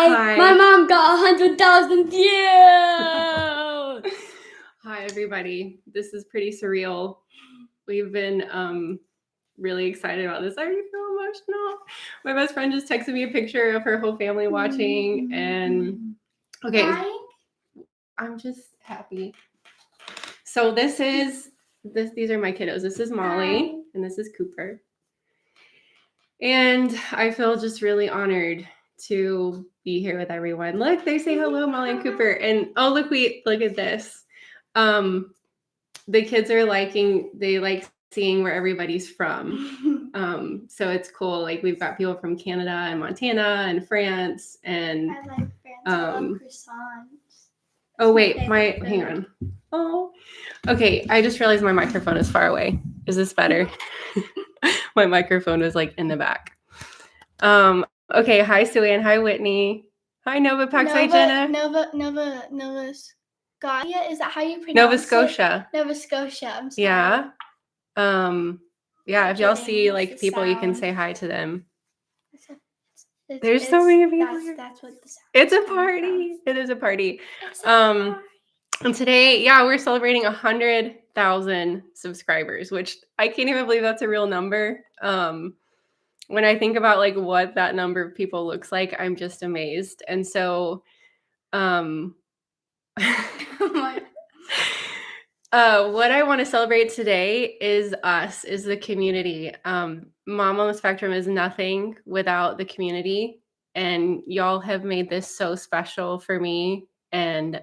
Hi. My mom got 100,000 views. Hi, everybody. This is pretty surreal. We've been really excited about this. I already feel emotional. My best friend just texted me a picture of her whole family watching, and okay, I'm just happy. So these are my kiddos. This is Molly, and this is Cooper. And I feel just really honored to be here with everyone. Look, they say hello, Molly and Cooper. And oh, look at this. The kids are they like seeing where everybody's from. So it's cool. Like we've got people from Canada and Montana and France and I like France. I love croissants. Oh wait, hang on. Oh. Okay, I just realized my microphone is far away. Is this better? My microphone was like in the back. Okay, hi Sue-Ann, hi Whitney. Hi Nova Pax, hi Jenna. Nova Scotia, is that how you pronounce it? Nova Scotia. Nova Scotia, I'm sorry. Yeah. Yeah, if y'all see like people, you can say hi to them. There's so many people here. That's what the sound It's a party. It is a party. And today, yeah, we're celebrating 100,000 subscribers, which I can't even believe that's a real number. When I think about like what that number of people looks like, I'm just amazed. And so, what I want to celebrate today is us, is the community. Mom on the Spectrum is nothing without the community, and y'all have made this so special for me. And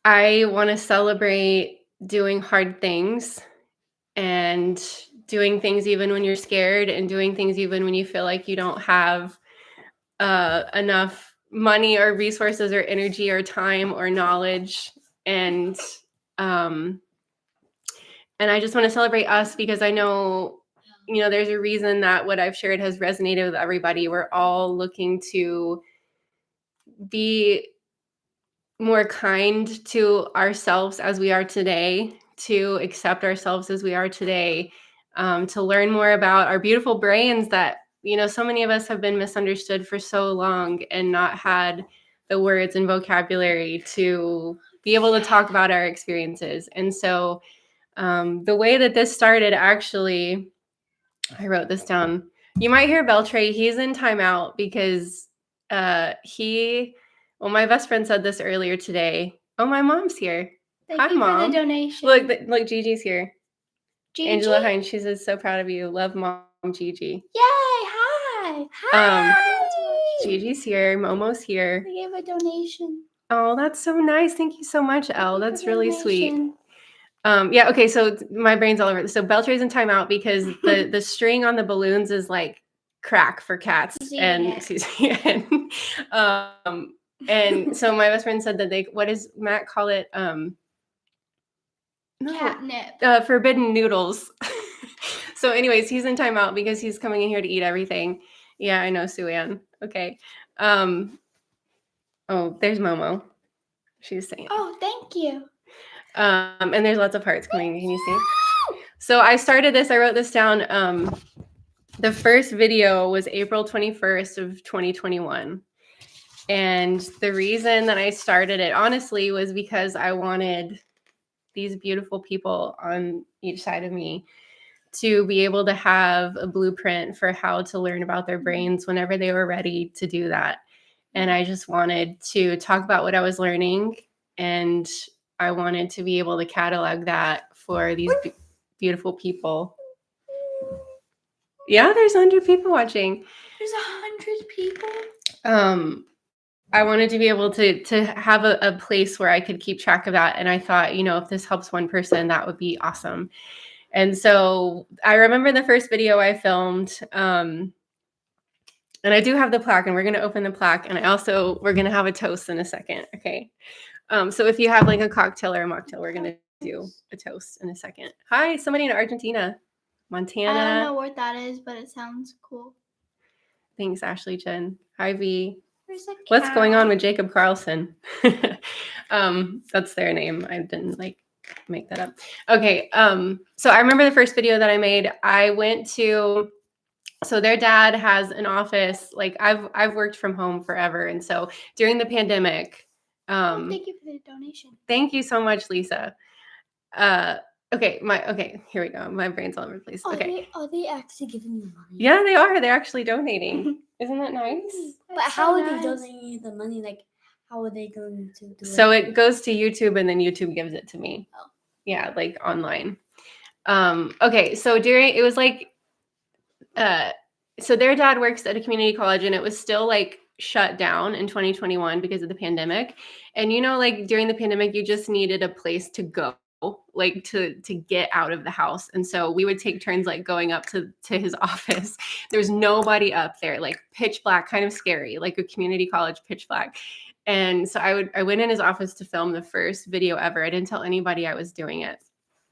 I want to celebrate doing hard things and doing things even when you're scared and doing things even when you feel like you don't have enough money or resources or energy or time or knowledge. And I just want to celebrate us because I know, there's a reason that what I've shared has resonated with everybody. We're all looking to be more kind to ourselves as we are today, to accept ourselves as we are today, to learn more about our beautiful brains that, so many of us have been misunderstood for so long and not had the words and vocabulary to be able to talk about our experiences. And so the way that this started, actually, I wrote this down. You might hear Beltray. He's in timeout because my best friend said this earlier today. Oh, my mom's here. Thank you Mom. For the donation. Look, Gigi's here. Gigi? Angela Hines, she says, so proud of you. Love Mom, Gigi. Yay, hi. Hi. Gigi's here. Momo's here. We gave a donation. Oh, that's so nice. Thank you so much, Elle. That's really sweet. Yeah, okay, so my brain's all over. So Beltray's in timeout because the string on the balloons is like crack for cats. And so my best friend said that what does Matt call it? Catnip. Forbidden noodles. So anyways, he's in timeout because he's coming in here to eat everything. Yeah, I know, Sue-Ann. Okay. Oh, there's Momo. She's saying. Oh, thank you. And there's lots of hearts coming. Can you see? So I started this. I wrote this down. The first video was April 21st of 2021. And the reason that I started it, honestly, was because I wanted these beautiful people on each side of me to be able to have a blueprint for how to learn about their brains whenever they were ready to do that. And I just wanted to talk about what I was learning, and I wanted to be able to catalog that for these beautiful people. Yeah, there's 100 people watching. There's 100 people? I wanted to be able to have a place where I could keep track of that. And I thought, if this helps one person, that would be awesome. And so I remember the first video I filmed, and I do have the plaque, and we're going to open the plaque. And we're going to have a toast in a second. Okay. So if you have like a cocktail or a mocktail, we're going to do a toast in a second. Hi, somebody in Argentina, Montana. I don't know what that is, but it sounds cool. Thanks, Ashley Jen. Hi, V. What's What's going on with Jacob Carlson? That's their name. I didn't make that up. Okay. So I remember the first video that I made. I went to So their dad has an office. Like I've worked from home forever, and so during the pandemic, Thank you for the donation. thank you so much, Lisa. Okay, here we go. My brain's all over the place. Okay. Are they actually giving you money? Yeah, they are. They're actually donating. Isn't that nice? But how are they donating you the money? Like, how are they going to do it? So it goes to YouTube, and then YouTube gives it to me. Oh. Yeah, like online. Okay, so it was like, so their dad works at a community college, and it was still like shut down in 2021 because of the pandemic. And like during the pandemic, you just needed a place to go, like to get out of the house. And so we would take turns like going up to his office. There's nobody up there, like pitch black, kind of scary, like a community college, pitch black. And so I went in his office to film the first video ever. I didn't tell anybody I was doing it.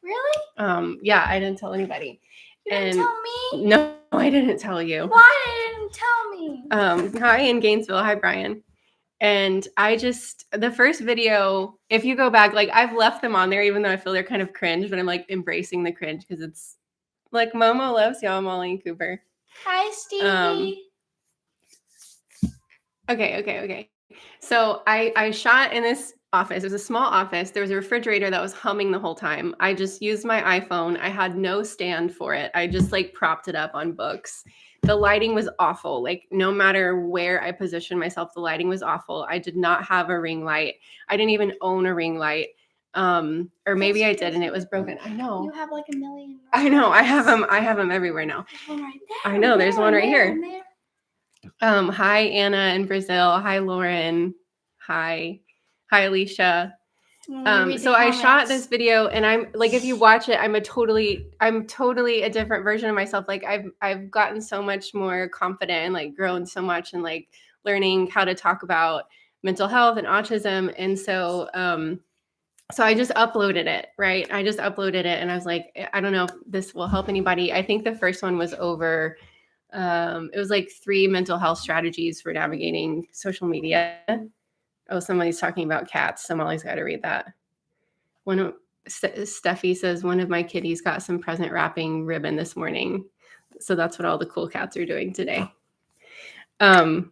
Really? Yeah, I didn't tell anybody. You didn't tell me? No, I didn't tell you. Why didn't you tell me? Hi in Gainesville. Hi, Brian. And the first video, if you go back, like I've left them on there, even though I feel they're kind of cringe, but I'm like embracing the cringe because it's like Momo loves y'all, Molly and Cooper. Hi, Stevie. Okay. So I shot in this office. It was a small office. There was a refrigerator that was humming the whole time. I just used my iPhone. I had no stand for it. I just like propped it up on books. The lighting was awful. Like no matter where I positioned myself, the lighting was awful. I did not have a ring light. I didn't even own a ring light. Or maybe I did and it was broken. I know. You have like a million. I know. I have them everywhere now. There's one right there. I know. There's one right here. There. Hi Anna in Brazil. Hi Lauren. Hi Alicia. So I shot this video, and I'm like, if you watch it, I'm totally a different version of myself. Like I've gotten so much more confident and like grown so much and like learning how to talk about mental health and autism. And so so I just uploaded it, right? I just uploaded it, and I was like, I don't know if this will help anybody. I think the first one was over. It was like 3 mental health strategies for navigating social media. Oh, somebody's talking about cats. So Molly's got to read that. Steffi says, one of my kitties got some present wrapping ribbon this morning. So that's what all the cool cats are doing today. Oh,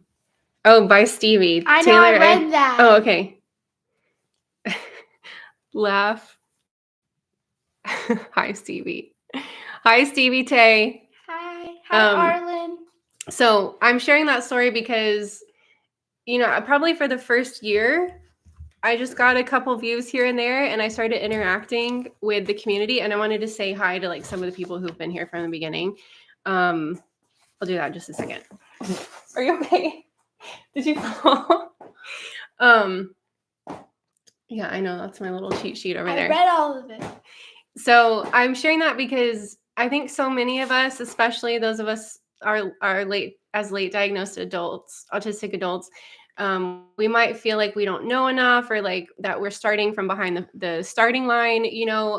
by Stevie. I know, Taylor, I read that. Oh, okay. Laugh. Hi, Stevie. Hi, Stevie Tay. Hi, Arlen. So I'm sharing that story because, probably for the first year, I just got a couple views here and there, and I started interacting with the community, and I wanted to say hi to like some of the people who've been here from the beginning. I'll do that in just a second. Are you okay? Did you fall? Yeah, I know, that's my little cheat sheet over there. I read all of it. So I'm sharing that because I think so many of us, especially those of us are late diagnosed adults, autistic adults, we might feel like we don't know enough, or like that we're starting from behind the starting line,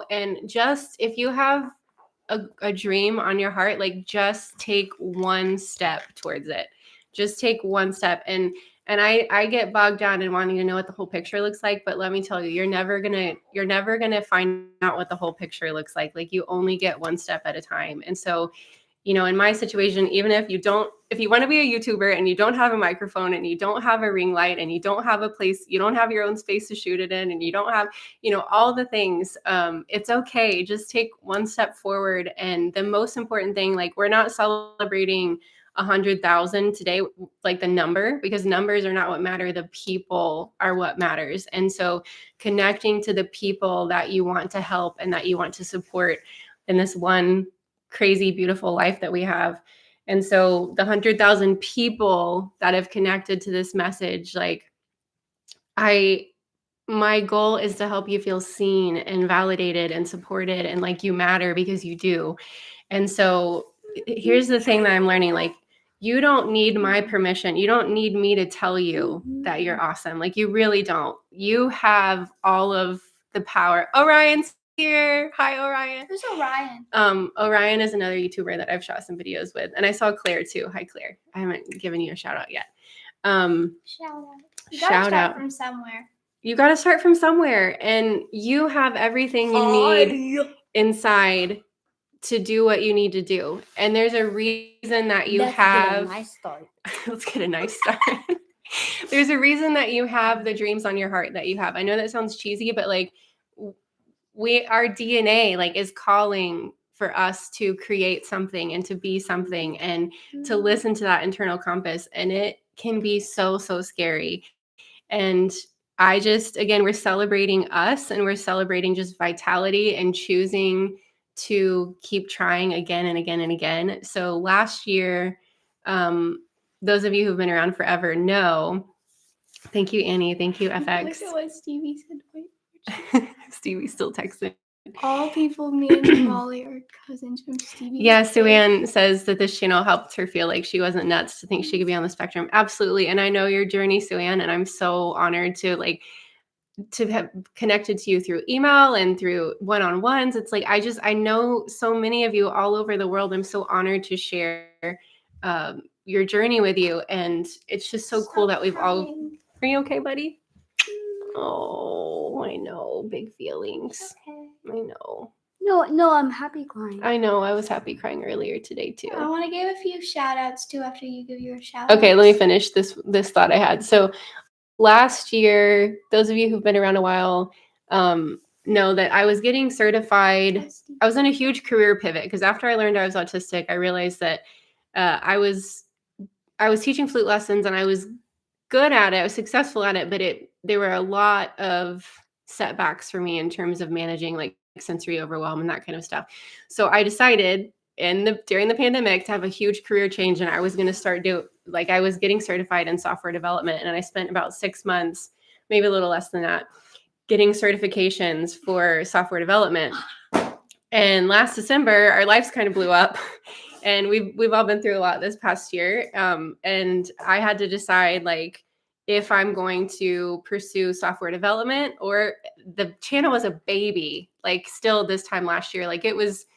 and just if you have a dream on your heart, like just take one step towards it. Just take one step. And I get bogged down in wanting to know what the whole picture looks like, but let me tell you, you're never gonna find out what the whole picture looks like. Like you only get one step at a time. And so, in my situation, even if you want to be a YouTuber and you don't have a microphone and you don't have a ring light and you don't have a place, you don't have your own space to shoot it in, and you don't have, all the things, it's okay. Just take one step forward. And the most important thing, like we're not celebrating 100,000 today, like the number, because numbers are not what matter. The people are what matters. And so connecting to the people that you want to help and that you want to support in this one crazy, beautiful life that we have. And so the 100,000 people that have connected to this message, like my goal is to help you feel seen and validated and supported and like you matter, because you do. And so here's the thing that I'm learning, like, you don't need my permission. You don't need me to tell you that you're awesome. Like you really don't. You have all of the power. Orion's here. Hi, Orion. Who's Orion? Orion is another YouTuber that I've shot some videos with. And I saw Claire too. Hi, Claire. I haven't given you a shout out yet. Shout out. You gotta start from somewhere. You got to start from somewhere. And you have everything you need inside to do what you need to do. And there's a reason that you Let's have. get a nice start. Let's get a nice start. There's a reason that you have the dreams on your heart that you have. I know that sounds cheesy, but like our DNA like is calling for us to create something and to be something and to listen to that internal compass. And it can be so, so scary. And I just, again, we're celebrating us and we're celebrating just vitality and choosing to keep trying again and again and again. So last year, those of you who've been around forever know, thank you, Annie. Thank you, FX. Look at what Stevie said. Wait, Stevie's still texting. all people, me and Molly are cousins from Stevie. Yeah, Suanne says that this channel helped her feel like she wasn't nuts to think she could be on the spectrum. Absolutely. And I know your journey, Suanne, and I'm so honored to have connected to you through email and through one-on-ones. It's like, I know so many of you all over the world. I'm so honored to share your journey with you. And it's just so cool that we've all, are you okay, buddy? Oh, I know. Big feelings. Okay. I know. No, I'm happy crying. I know. I was happy crying earlier today too. I want to give a few shout outs too after you give your shout outs. Okay, let me finish this thought I had. So last year, those of you who've been around a while know that I was getting certified. I was in a huge career pivot because after I learned I was autistic, I realized that I was teaching flute lessons and I was good at it. I was successful at it, but there were a lot of setbacks for me in terms of managing like sensory overwhelm and that kind of stuff. So I decided during the pandemic to have a huge career change, and I was going to start I was getting certified in software development, and I spent about 6 months, maybe a little less than that, getting certifications for software development. And last December, our lives kind of blew up. And we've all been through a lot this past year. And I had to decide like if I'm going to pursue software development, or the channel was a baby, like still this time last year, like it was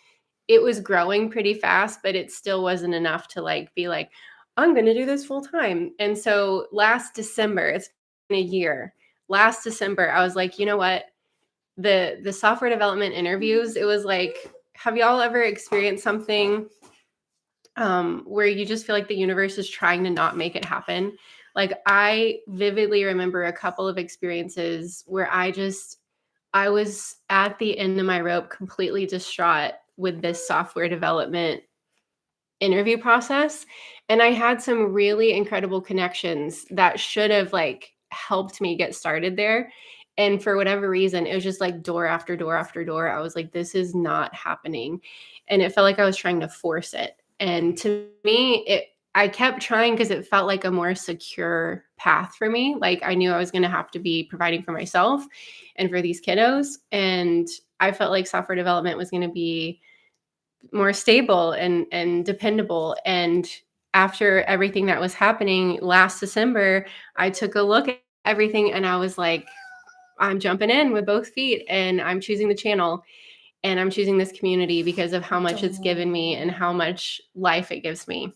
growing pretty fast, but it still wasn't enough to like be like, I'm going to do this full time. And so last December, it's been a year. Last December, I was like, you know what? The software development interviews, it was like, have y'all ever experienced something where you just feel like the universe is trying to not make it happen? Like I vividly remember a couple of experiences where I was at the end of my rope, completely distraught with this software development interview process. And I had some really incredible connections that should have like helped me get started there. And for whatever reason, it was just like door after door after door. I was like, this is not happening. And it felt like I was trying to force it. And to me, I kept trying because it felt like a more secure path for me. Like I knew I was going to have to be providing for myself and for these kiddos. And I felt like software development was going to be more stable and dependable. And after everything that was happening last December, I took a look at everything and I was like, I'm jumping in with both feet and I'm choosing the channel and I'm choosing this community because of how much it's given me and how much life it gives me.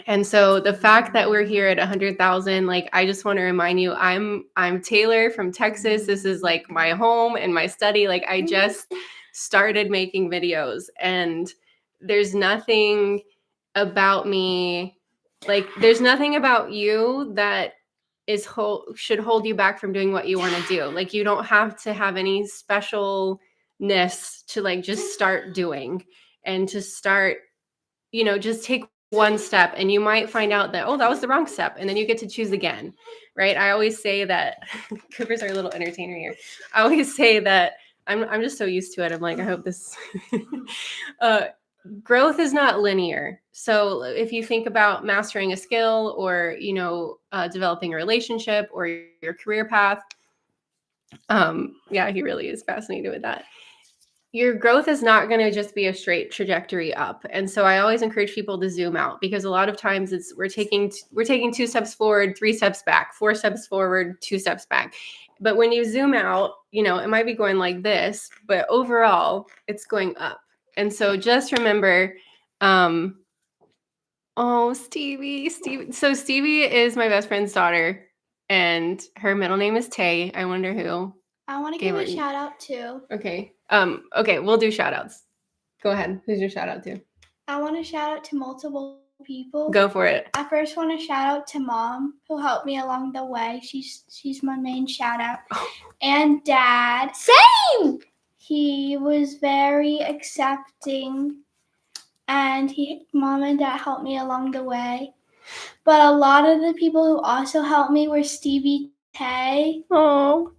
And so the fact that we're here at 100,000, like, I just want to remind you, I'm Taylor from Texas. This is like my home and my study. Like I just started making videos and there's nothing about me, like there's nothing about you that should hold you back from doing what you want to do. Like you don't have to have any specialness to like just start doing and to start, just take one step and you might find out that, oh, that was the wrong step. And then you get to choose again, right? I always say that Cooper's our little entertainer here. I always say that I'm just so used to it. I'm like, I hope this growth is not linear. So if you think about mastering a skill or, developing a relationship or your career path, yeah, he really is fascinated with that. Your growth is not going to just be a straight trajectory up. And so I always encourage people to zoom out because a lot of times we're taking 2 steps forward, 3 steps back, 4 steps forward, 2 steps back. But when you zoom out, it might be going like this, but overall it's going up. And so just remember, Stevie. So Stevie is my best friend's daughter and her middle name is Tay. I wonder who. I want to give a shout out too. Okay. Okay, we'll do shout outs. Go ahead. Who's your shout out to? I want to shout out to multiple people. Go for it. I first want to shout out to Mom, who helped me along the way. She's my main shout out. And Dad. Same. He was very accepting, and Mom and Dad helped me along the way. But a lot of the people who also helped me were Stevie Tay, Oh.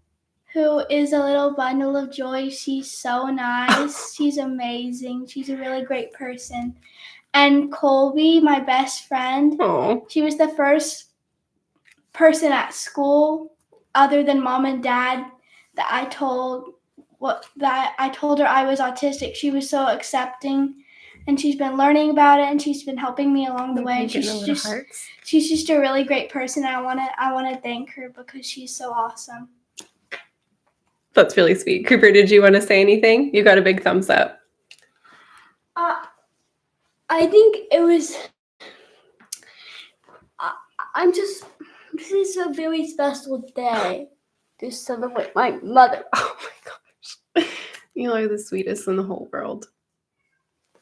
who is a little bundle of joy. She's so nice. She's amazing. She's a really great person. And Colby, my best friend, Oh. she was the first person at school other than Mom and Dad that I told her I was autistic. She was so accepting, and she's been learning about it, and she's been helping me along the way. She's just a really great person, and I wanna thank her because she's so awesome. That's really sweet. Cooper, did you want to say anything? You got a big thumbs up. I think it was. This is a very special day to celebrate my mother. Oh my gosh. You are the sweetest in the whole world.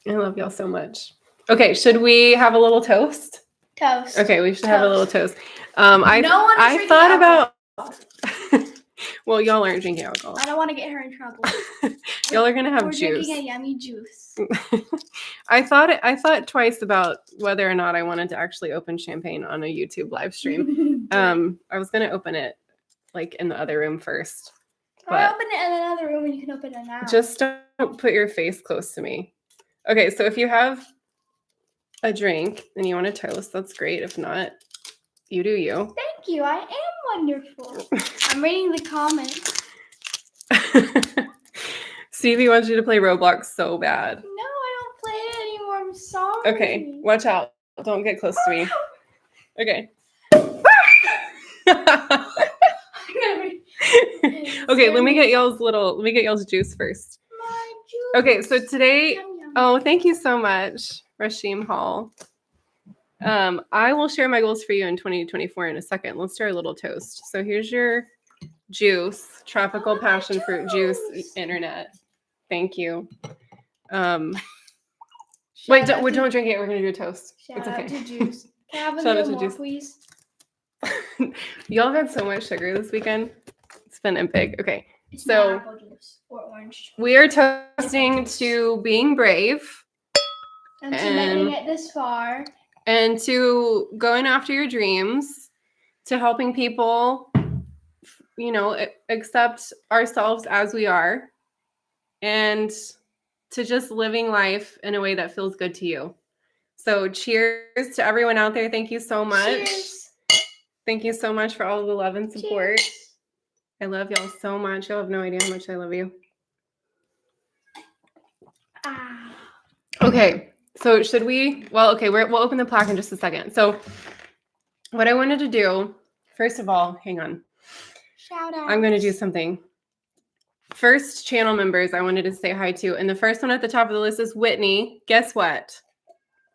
I love y'all so much. Okay, should we have a little toast? Toast. Okay, we should have a little toast. No one is I drinking thought alcohol. about. Well, y'all aren't drinking alcohol. I don't want to get her in trouble. Y'all are gonna have We're juice. drinking a yummy juice. I thought twice about whether or not I wanted to actually open champagne on a YouTube live stream. I was gonna open it like in the other room first. Or open it in another room and you can open it now. Just don't put your face close to me. Okay, so if you have a drink and you want to toast, that's great. If not, you do you. Thank you. I am wonderful. I'm reading the comments. Stevie wants you to play Roblox so bad. No, I don't play it anymore. I'm sorry. Okay, watch out. Don't get close to me. Okay. Okay, let me get y'all's juice first. My juice. Okay, so today, Yum, yum. oh, thank you so much, Rashim Hall. I will share my goals for you in 2024 in a second. Let's do our little toast. So here's your juice, tropical passion fruit juice, internet. Thank you. Wait, don't drink it. We're gonna do a toast. Shout It's out okay. to juice. Can I have a Shout out little to more, juice. please? Y'all had so much sugar this weekend. It's been big. Okay, It's so not apple juice or orange. we are toasting to being brave And to making it this far. and to going after your dreams, to helping people, accept ourselves as we are, and to just living life in a way that feels good to you. So cheers to everyone out there. Thank you so much. Cheers. Thank you so much for all of the love and support. Cheers. I love y'all so much. Y'all have no idea how much I love you. Ah. Okay, so should we? Well, okay, we'll open the plaque in just a second. So what I wanted to do, first of all, hang on. Shout out. I'm going to do something. First channel members I wanted to say hi to. And the first one at the top of the list is Whitney. Guess what?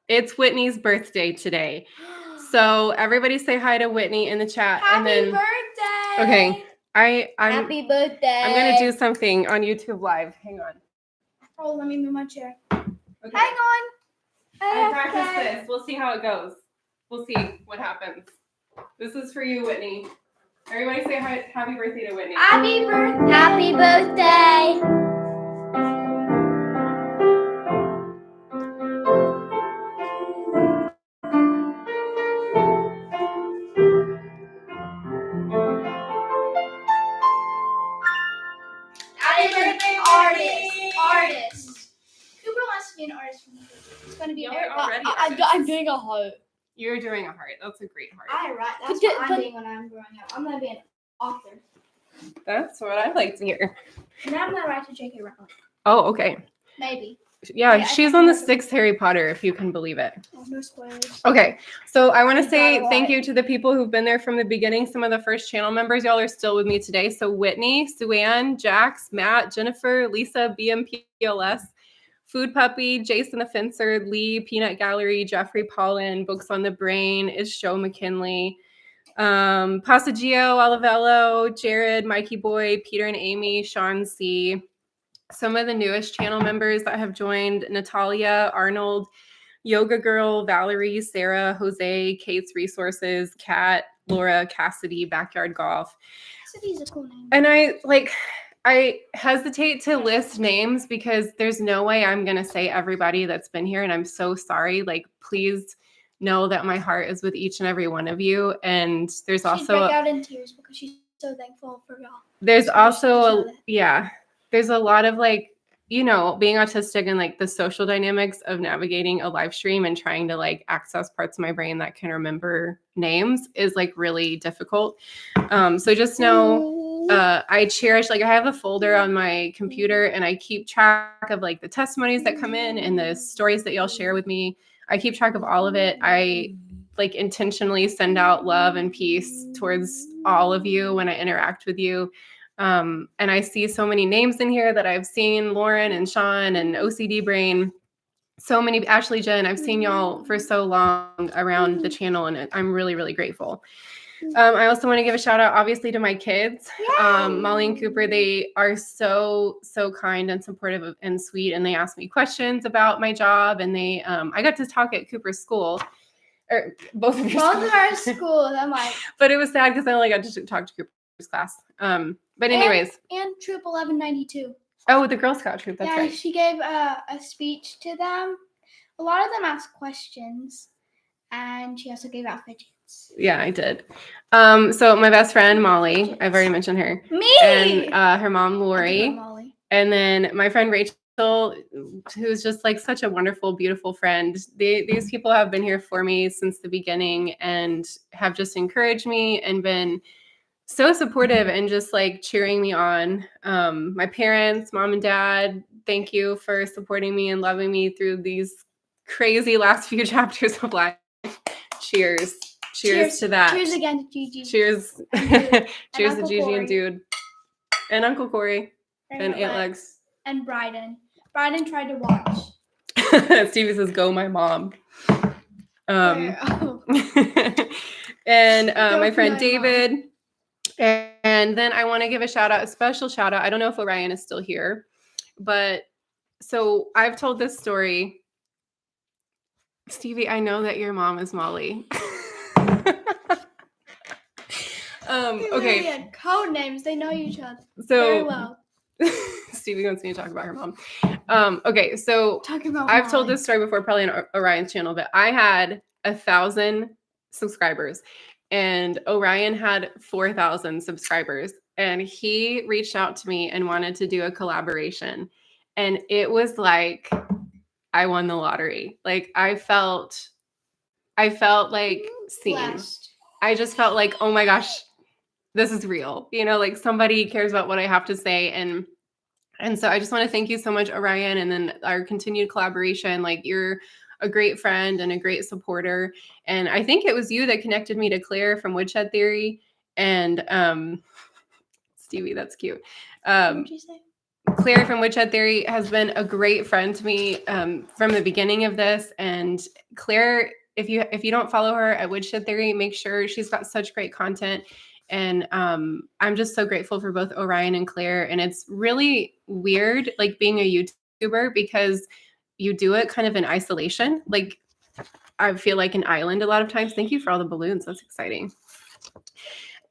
It's Whitney's birthday today. So everybody say hi to Whitney in the chat. Happy birthday. Okay. I'm Happy birthday. I'm going to do something on YouTube Live. Hang on. Oh, let me move my chair. Okay. Hang on. I practiced this. We'll see how it goes. We'll see what happens. This is for you, Whitney. Everybody say hi, happy birthday to Whitney. Happy birthday. Happy birthday. Happy birthday, artist. Cooper wants to be an artist from here. It's going to be Y'all very are already I'm artists. doing a heart. You're doing a heart. That's a great heart. All right. That's But- what but- I'm doing when I'm growing up. I'm going to be an author. That's what I like to hear. And I'm going to write to J.K. Rowling. Oh, okay. Maybe. Yeah, Wait, I she's think on I the have to- 6th Harry Potter, if you can believe it. Oh, no spoilers. Okay, so I want to You say got it thank right. you to the people who've been there from the beginning. Some of the first channel members, y'all are still with me today. So Whitney, Suanne, Jax, Matt, Jennifer, Lisa, BMPLS, Food Puppy, Jason the Fencer, Lee, Peanut Gallery, Jeffrey Paulin, Books on the Brain, Is Show McKinley, Passaggio, Olivello, Jared, Mikey Boy, Peter and Amy, Sean C., some of the newest channel members that have joined: Natalia, Arnold, Yoga Girl, Valerie, Sarah, Jose, Kate's Resources, Kat, Laura, Cassidy, Backyard Golf. Cassidy's a cool name. And I hesitate to list names because there's no way I'm going to say everybody that's been here. And I'm so sorry. Like, please know that my heart is with each and every one of you. And there's She'd also, break out in tears because she's so thankful for y'all. there's So also, she there's a lot of like, you know, being autistic and like the social dynamics of navigating a live stream and trying to like access parts of my brain that can remember names is like really difficult. So just know, I cherish, like I have a folder on my computer and I keep track of like the testimonies that come in and the stories that y'all share with me. I keep track of all of it. I like intentionally send out love and peace towards all of you when I interact with you. And I see so many names in here that I've seen: Lauren and Sean and OCD Brain, so many, Ashley, Jen. I've seen y'all for so long around the channel, and I'm really, really grateful. I also want to give a shout out, obviously, to my kids, Molly and Cooper. They are so, so kind and supportive and sweet, and they ask me questions about my job. And they, I got to talk at Cooper's school, or both of your Both schools. of our schools. I'm like, But it was sad because I only got to talk to Cooper's class. But anyways, and Troop 1192. oh, the Girl Scout troop. That's yeah, right. she gave a speech to them. A lot of them asked questions, and she also gave out fidgets. Yeah, I did. So my best friend Molly, I've already mentioned her, Me. and her mom Lori, Molly. and then my friend Rachel, who's just like such a wonderful, beautiful friend. These people have been here for me since the beginning and have just encouraged me and been so supportive and just like cheering me on. My parents, mom and dad, thank you for supporting me and loving me through these crazy last few chapters of life. Cheers. Cheers to that. Cheers again to Gigi. Cheers. And Cheers to Uncle Gigi Corey. and Dude. And Uncle Corey. And Aunt Legs. And Bryden. Bryden tried to watch. Stevie says, "Go, my mom." Oh. And Go my for friend my David. And then I want to give a shout out, a special shout out. I don't know if Orion is still here, but so I've told this story. Stevie, I know that your mom is Molly. Okay. They had code names. They know each other So very well. Stevie wants me to talk about her mom. Okay, so Talking about I've told Molly. this story before, probably on Orion's channel, but I had 1,000 subscribers and Orion had 4,000 subscribers. And he reached out to me and wanted to do a collaboration. And it was like I won the lottery. Like I felt like seen. Blessed. I just felt like, oh my gosh, this is real. You know, like somebody cares about what I have to say. And so I just want to thank you so much, Orion, and then our continued collaboration. Like you're a great friend and a great supporter. And I think it was you that connected me to Claire from Woodshed Theory. And Stevie, that's cute. What did you say? Claire from Woodshed Theory has been a great friend to me from the beginning of this. And Claire, if you don't follow her at Woodshed Theory, make sure. She's got such great content. And I'm just so grateful for both Orion and Claire. And it's really weird, like being a YouTuber, because you do it kind of in isolation. Like I feel like an island a lot of times. Thank you for all the balloons. That's exciting.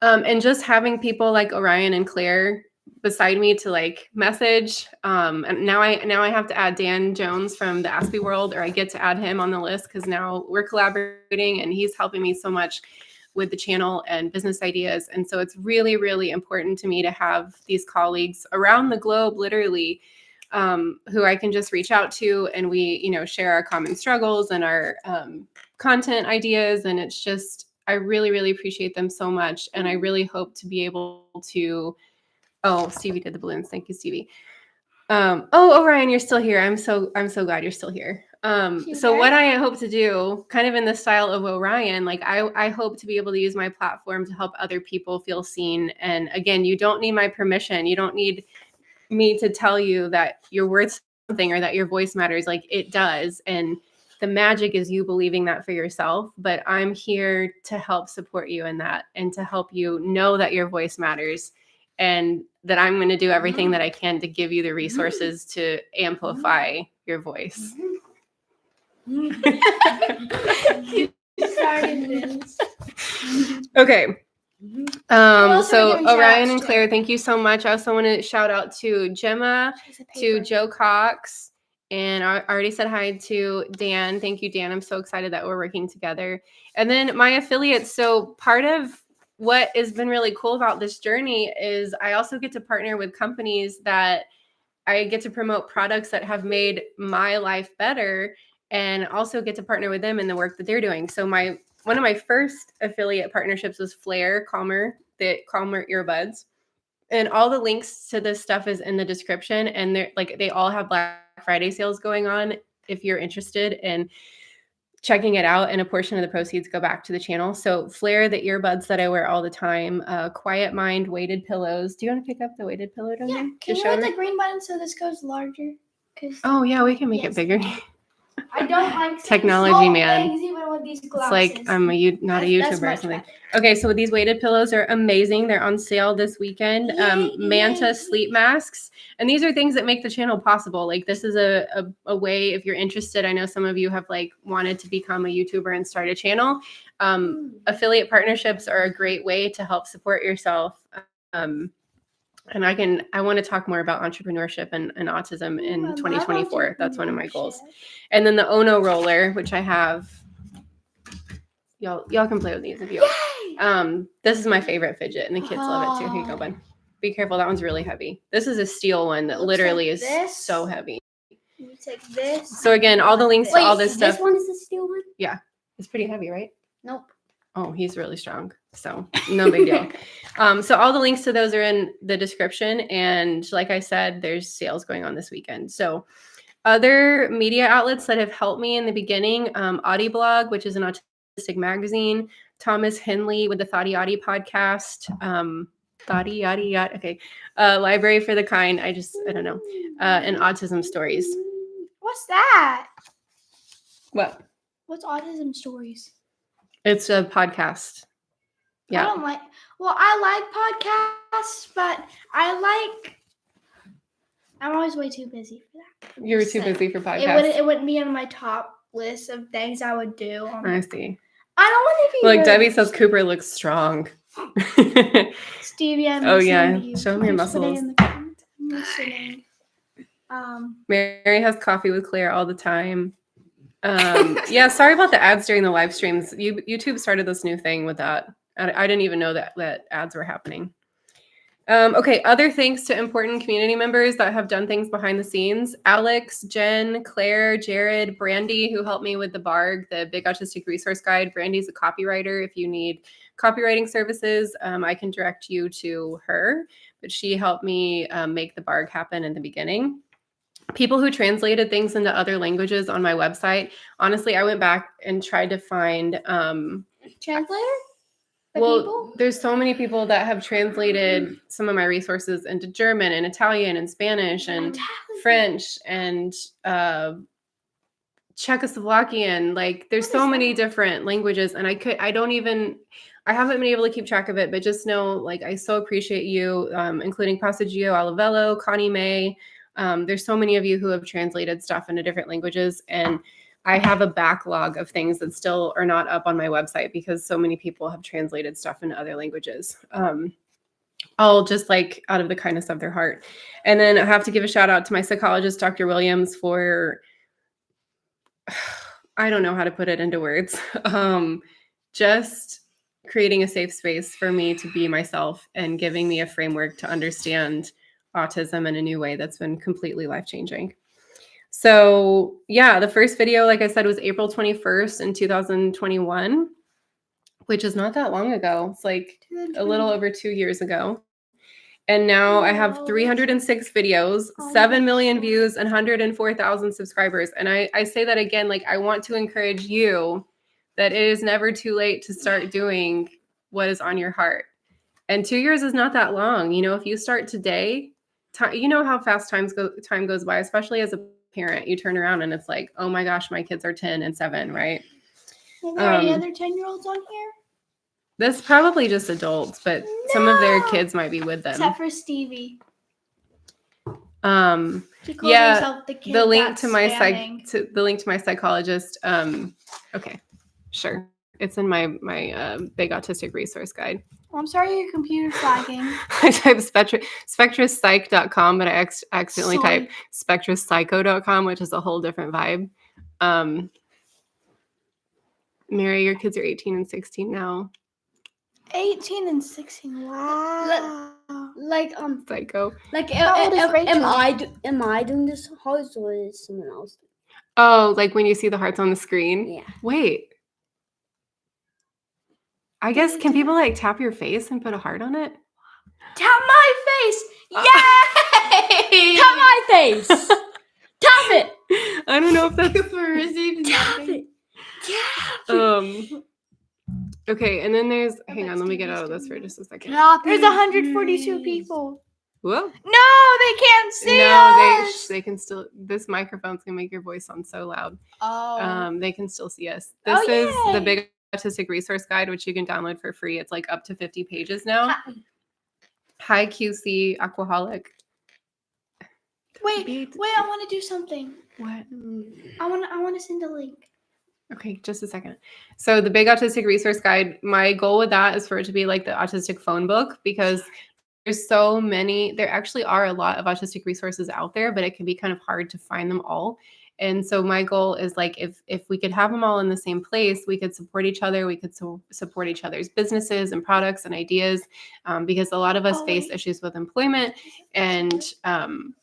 And just having people like Orion and Claire beside me to like message. And now I have to add Dan Jones from the Aspie World, or I get to add him on the list because now we're collaborating and he's helping me so much with the channel and business ideas. And so it's really, really important to me to have these colleagues around the globe, literally, who I can just reach out to, and we, share our common struggles and our content ideas. And it's just, I really, really appreciate them so much. And I really hope to be able to, oh, Stevie did the balloons. Thank you, Stevie. Orion, you're still here. I'm so glad you're still here. So what I hope to do, kind of in the style of Orion, like I hope to be able to use my platform to help other people feel seen. And again, you don't need my permission. You don't need me to tell you that you're worth something or that your voice matters. Like it does. And the magic is you believing that for yourself. But I'm here to help support you in that and to help you know that your voice matters and that I'm going to do everything that I can to give you the resources to amplify your voice. You started this. Okay. else are we So giving Orion shout-outs and to? Claire, thank you so much. I also want to shout out to Gemma, to Joe Cox, and I already said hi to Dan. Thank you, Dan. I'm so excited that we're working together. And then my affiliates. So part of what has been really cool about this journey is I also get to partner with companies that I get to promote products that have made my life better, and also get to partner with them in the work that they're doing. So one of my first affiliate partnerships was the Calmer earbuds. And all the links to this stuff is in the description. And they all have Black Friday sales going on if you're interested in checking it out. And a portion of the proceeds go back to the channel. So Flare, the earbuds that I wear all the time, Quiet Mind, weighted pillows. Do you want to pick up the weighted pillow down Yeah. there? Can To you show hit her? the green button so this goes larger? Oh yeah, we can make Yes. it bigger. I don't like seeing Technology, small man. things even with these It's glasses. like I'm not a That's YouTuber or much something. better. Okay, so these weighted pillows are amazing. They're on sale this weekend. Yay, Manta yay. sleep masks. And these are things that make the channel possible. Like this is a way, if you're interested, I know some of you have like wanted to become a YouTuber and start a channel. Affiliate partnerships are a great way to help support yourself. And I want to talk more about entrepreneurship and autism in I love 2024. That's one of my goals. entrepreneurship. And then the Ono roller, which I have. Y'all can play with these if you want. This is my favorite fidget, and the kids love it too. Here you go, bud. Be careful. That one's really heavy. This is a steel one that Looks literally like is this. so heavy. You take this. So again, all the links to all this This stuff. one is the steel one? It's pretty heavy, right? Nope. Oh, he's really strong. So no big deal. So all the links to those are in the description. And like I said, there's sales going on this weekend. So other media outlets that have helped me in the beginning, Audioblog, which is an autistic magazine, Thomas Henley with the Thoughty Yadi podcast, Thoughty Yadi Yadi, okay, Library for the Kind, I don't know, and Autism Stories. What's that? What? What's Autism Stories? It's a podcast. I don't like. Well, I like podcasts, but I'm always way too busy for that. You were too busy for podcasts. It wouldn't be on my top list of things I would do. I see. I don't want to be Like rude. Debbie says, Cooper looks strong. Stevie, I'm Oh, listening yeah. to you. Show me your I'm muscles. putting in the comments. I'm listening. Mary has coffee with Claire all the time. Yeah, sorry about the ads during the live streams. YouTube started this new thing with that. I didn't even know that ads were happening. Okay, other thanks to important community members that have done things behind the scenes. Alex, Jen, Claire, Jared, Brandy, who helped me with the BARG, the Big Autistic Resource Guide. Brandy's a copywriter. If you need copywriting services, I can direct you to her. But she helped me make the BARG happen in the beginning. People who translated things into other languages on my website. Honestly, I went back and tried to find Translator? Well, there's so many people that have translated some of my resources into German and Italian and Spanish and French and Czechoslovakian. Like there's so many different languages, and I haven't been able to keep track of it, but just know, like, I so appreciate you, including Passaggio Alivello, Connie May. There's so many of you who have translated stuff into different languages, and I have a backlog of things that still are not up on my website because so many people have translated stuff into other languages. All just like out of the kindness of their heart. And then I have to give a shout out to my psychologist, Dr. Williams, for, I don't know how to put it into words, just creating a safe space for me to be myself and giving me a framework to understand autism in a new way that's been completely life-changing. So yeah, the first video, like I said, was April 21st in 2021, which is not that long ago. It's like a little over 2 years ago. And now I have 306 videos, 7 million views, and 104,000 subscribers. And I say that again, like, I want to encourage you that it is never too late to start doing what is on your heart. And 2 years is not that long. You know, if you start today, you know how fast time goes by, especially as a parent. You turn around and it's like, oh my gosh, my kids are 10 and 7, right? Are there any other 10-year-olds on here? That's probably just adults, but some of their No! kids might be with them. Except for Stevie. She calls Yeah, herself the kid the link that's to my spamming. the link to my psychologist. Okay, sure. It's in my big autistic resource guide. Oh, I'm sorry your computer's lagging. I typed spectraspsych.com, but I accidentally typed spectraspsycho.com, which is a whole different vibe. Mary, your kids are 18 and 16 now. 18 and 16. Wow. Psycho. Like How old is Rachel? am I doing this hearts or is someone else? Oh, like when you see the hearts on the screen? Yeah. Wait. I guess, can people like tap your face and put a heart on it? Tap my face! Yay! Tap my face. Tap it. I don't know if that's for receiving Tap nothing. it. Okay, and then there's I hang bet on, let me get Stevie's out of this doing for that. just a second. There's 142 people. Whoa. No, they can't see No, us. they can still, this microphone's gonna make your voice sound so loud. Oh. They can still see us. This Oh, is the yay. Big Autistic Resource Guide, which you can download for free. It's like up to 50 pages now. Hi QC Aquaholic. Wait, I want to do something. What? I want to send a link. Okay, just a second. So the Big Autistic Resource Guide, my goal with that is for it to be like the autistic phone book, because there's so many, there actually are a lot of autistic resources out there, but it can be kind of hard to find them all. And so my goal is like, if we could have them all in the same place, we could support each other. We could support each other's businesses and products and ideas, because a lot of us face issues with employment and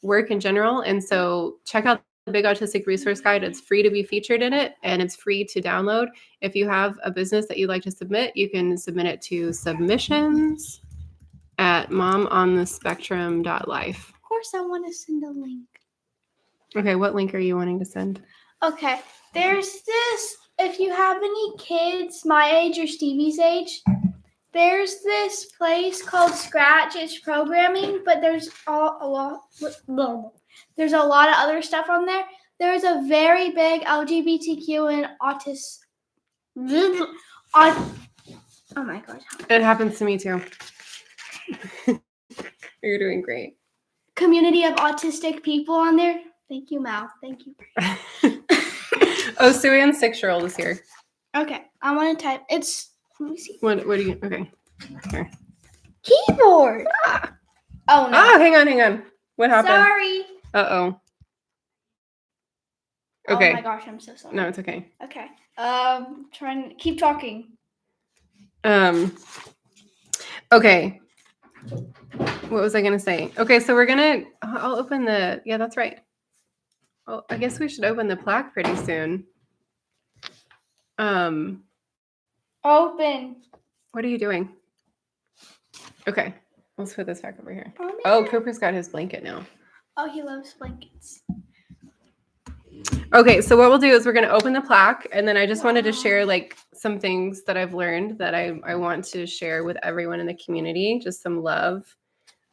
work in general. And so check out the Big Autistic Resource Guide. It's free to be featured in it, and it's free to download. If you have a business that you'd like to submit, you can submit it to submissions@momonthespectrum.life. Of course, I want to send a link. Okay, what link are you wanting to send? Okay, there's this. If you have any kids my age or Stevie's age, there's this place called Scratch. It's programming, but there's a lot of other stuff on there. There's a very big LGBTQ and oh my gosh. It happens to me too. You're doing great. Community of autistic people on there. Thank you, Mal. Thank you. Oh, Suian's 6-year-old is here. Okay, I want to type. It's, let me see. What do you, okay. Here. Keyboard. Oh, no. Oh, hang on. What happened? Sorry. Uh-oh. Okay. Oh my gosh, I'm so sorry. No, it's okay. Okay. Trying to keep talking. Okay. What was I going to say? Okay, so I'll open yeah, that's right. Well, I guess we should open the plaque pretty soon. Open. What are you doing? Okay, let's put this back over here. Oh, Cooper's got his blanket now. Oh, he loves blankets. Okay, so what we'll do is we're going to open the plaque, and then I just wanted to share like some things that I've learned that I want to share with everyone in the community, just some love.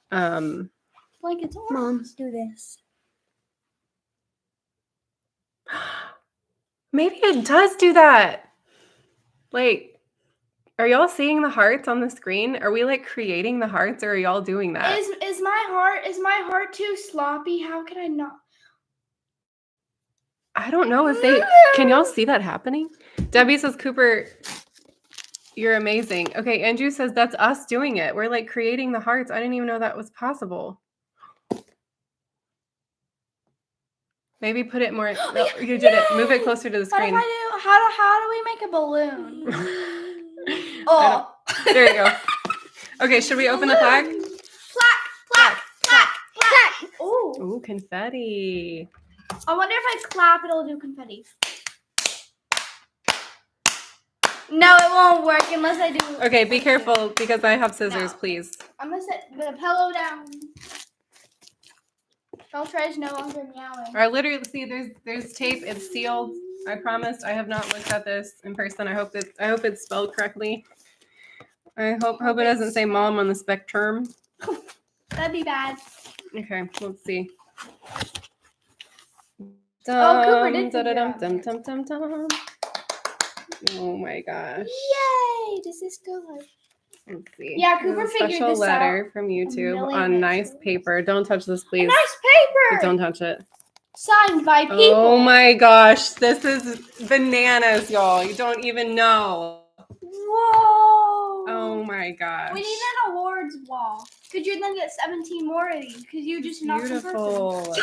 Blankets on. Mom, do this. Maybe it does do that. Like, are y'all seeing the hearts on the screen? Are we like creating the hearts, or are y'all doing that? Is my heart too sloppy? How can I not? I don't know if can y'all see that happening? Debbie says, Cooper, you're amazing. Okay, Andrew says that's us doing it. We're like creating the hearts. I didn't even know that was possible. Maybe put it more. No, you did it. Move it closer to the screen. How do we make a balloon? Oh, there you go. Okay, should we open the plaque? Plaque. Oh, Ooh, confetti. I wonder if I clap, it'll do confetti. No, it won't work unless I do. Okay, be careful because I have scissors, please. I'm gonna set the pillow down. Beltray is no longer meowing. I literally see there's tape. It's sealed. I promised. I have not looked at this in person. I hope it's spelled correctly. I hope it doesn't say mom on the spectrum. That'd be bad. Okay, let's see. Cooper did dum. Oh my gosh. Yay! Does this go like? Let's see. Yeah, There's Cooper a figured special this letter out from a YouTube million on minutes nice ago. paper. Don't touch this, A please. nice paper Don't touch it. signed by people. Oh my gosh, this is bananas, y'all. You don't even know. Whoa. Oh my gosh. We need an awards wall. Could you then get 17 more of these? Because you just knocked a person. Beautiful.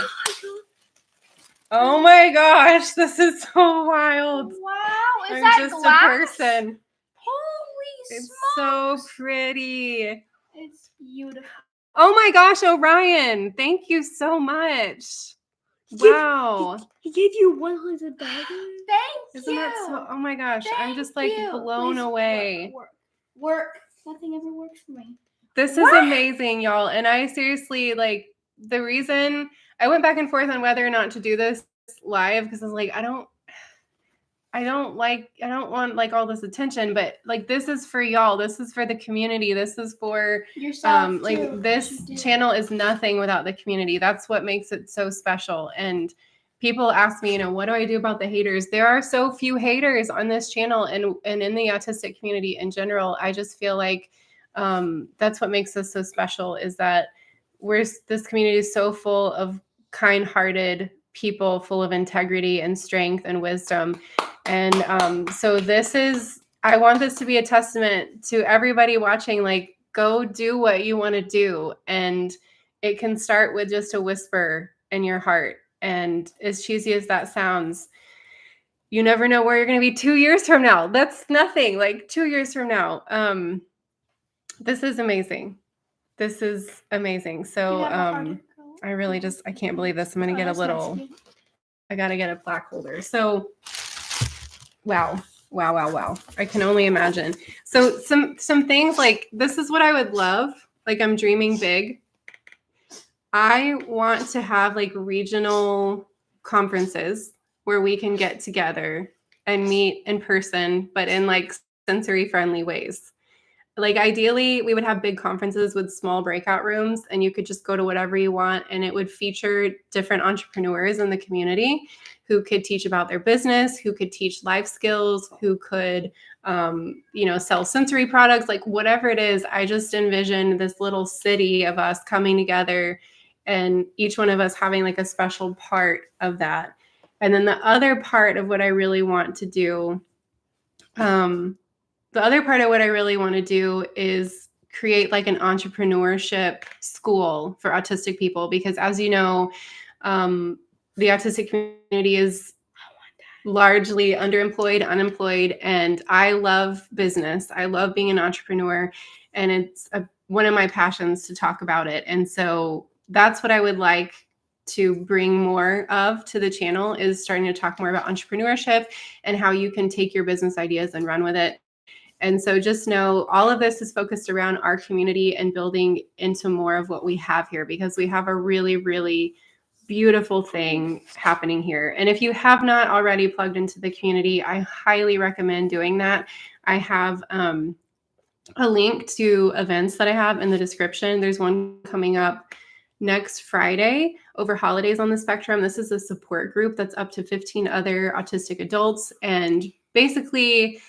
Oh my gosh, this is so wild. Wow, is I'm that just glass? a person. Holy It's smokes. so pretty. It's beautiful. Oh my gosh, Orion. Thank you so much. Wow. He gave you $100. Thank Isn't you. that so? Oh my gosh, I'm Thank just like you. blown Please away. Work. Nothing ever works for me. This is What? amazing, y'all. And I seriously, like, the reason I went back and forth on whether or not to do this live, because I was like, I don't want like all this attention, but like this is for y'all. This is for the community. This is for Yourself like too. this You do. channel is nothing without the community. That's what makes it so special. And people ask me, what do I do about the haters? There are so few haters on this channel and in the autistic community in general. I just feel like that's what makes us so special, is that this community is so full of kind-hearted people, full of integrity and strength and wisdom. And so I want this to be a testament to everybody watching, like, go do what you want to do. And it can start with just a whisper in your heart. And as cheesy as that sounds, you never know where you're going to be 2 years from now. That's nothing. Like 2 years from now. This is amazing. This is amazing. So I really I can't believe this. I'm going to get I got to get a plaque holder. So wow. I can only imagine. So some things, like, this is what I would love. Like, I'm dreaming big. I want to have like regional conferences where we can get together and meet in person, but in like sensory friendly ways. Like, ideally, we would have big conferences with small breakout rooms, and you could just go to whatever you want, and it would feature different entrepreneurs in the community who could teach about their business, who could teach life skills, who could, sell sensory products, like whatever it is. I just envision this little city of us coming together and each one of us having like a special part of that. And then the other part of what I really want to do, is create like an entrepreneurship school for autistic people, because as you know, the autistic community is largely underemployed, unemployed, and I love business. I love being an entrepreneur, and it's one of my passions to talk about it. And so that's what I would like to bring more of to the channel, is starting to talk more about entrepreneurship and how you can take your business ideas and run with it. And so just know all of this is focused around our community and building into more of what we have here, because we have a really, really beautiful thing happening here. And if you have not already plugged into the community, I highly recommend doing that. I have a link to events that I have in the description. There's one coming up next Friday over holidays on the spectrum. This is a support group that's up to 15 other autistic adults. And basically,